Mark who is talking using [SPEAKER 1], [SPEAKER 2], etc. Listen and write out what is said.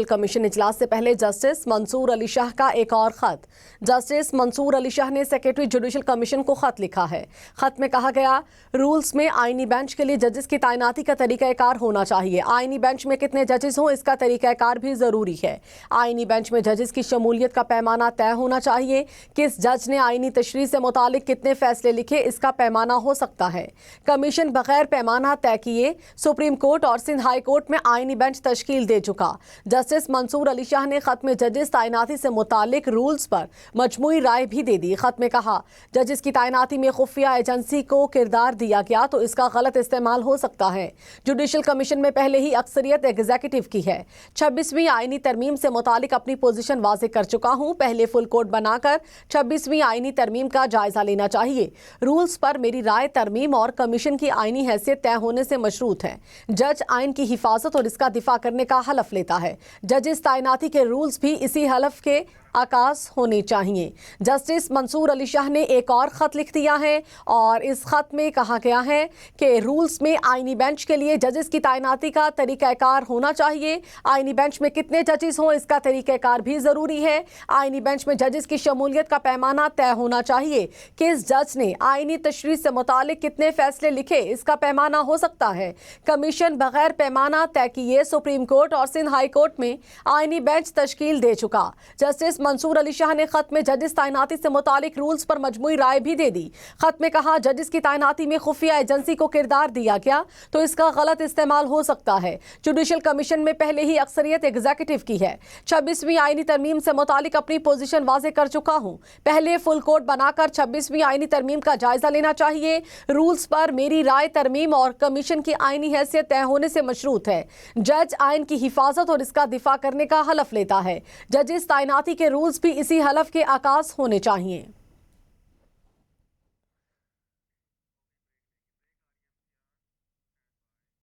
[SPEAKER 1] Commission इजलास से पहले जस्टिस मंसूर अली शाह का एक और खत। जस्टिस मंसूर अली शाह ने सेक्रेटरी जुडिशल कमीशन को खत लिखा है। खत में कहा गया, रूल्स में आईनी बेंच के लिए जजेस की तैनाती का तरीकाकार होना चाहिए। आईनी बेंच में कितने जजेस हों इसका तरीकाकार भी जरूरी है। आईनी बेंच में जजेस की शमूलियत का पैमाना तय होना चाहिए। किस जज ने आईनी तशरीह से मुतालिक कितने फैसले लिखे इसका पैमाना हो सकता है। कमीशन बगैर पैमाना तय किए सुप्रीम कोर्ट और सिंध हाई कोर्ट में आईनी बेंच तश्कील दे चुका। जस्टिस मंसूर अली शाह ने खत में जजेस तैनाती से मुतालिक रूल्स पर मजमूई राय भी दे दी। खत में कहा, जजेस की तैनाती में खुफिया एजेंसी को किरदार दिया गया तो इसका गलत इस्तेमाल हो सकता है। जुडिशल कमीशन में पहले ही अक्सरियत एग्जीक्यूटिव की है। 26वीं आईनी तरमीम से मुतालिक अपनी पोजीशन वाजे कर चुका हूं। पहले फुल कोर्ट बनाकर 26वीं आईनी तरमीम का जायजा लेना चाहिए। रूल्स पर मेरी राय तरमीम और कमीशन की आईनी हैसियत तय होने से मशरूत है। जज आइन की हिफाजत और इसका दिफा करने का हलफ लेता है। जजेस तैनाती के रूल्स भी इसी हलफ के आकाश होने चाहिए। जस्टिस मंसूर अली शाह ने एक और खत लिख दिया है और इस खत में कहा गया है कि रूल्स में आईनी बेंच के लिए जजेस की तैनाती का तरीकाकार होना चाहिए। आईनी बेंच में कितने जजेस हों इसका तरीकाकार भी जरूरी है। आईनी बेंच में जजेस की शमूलियत का पैमाना तय होना चाहिए। किस जज ने आईनी तशरीह से मुतालिक कितने फैसले लिखे इसका पैमाना हो सकता है। कमीशन बगैर पैमाना तय किए सुप्रीम कोर्ट और सिंध हाई कोर्ट में आईनी बेंच तश्कील दे चुका। जस्टिस मंसूर अली शाह ने खत में जजेस तैनाती से मुतालिक रूल्स पर मजमूई राय भी दे दी। खत में कहा, जजेस की तैनाती में खुफिया एजेंसी को किरदार दिया गया तो इसका गलत इस्तेमाल हो सकता है। जुडिशल कमीशन में पहले ही अक्सरियत एग्जीक्यूटिव की है। 26वीं आईनी तरमीम से मुतालिक अपनी पोजीशन वाजे कर चुका हूं। पहले फुल कोर्ट बनाकर 26वीं आईनी तरमीम का जायजा लेना चाहिए। रूल्स पर मेरी राय तरमीम और कमीशन की आईनी हैसियत तय होने से मशरूत है। जज आइन की हिफाजत और इसका दिफा करने का हलफ लेता है। जजेस तैनाती के रूल्स भी इसी हलफ के आकाश होने चाहिए।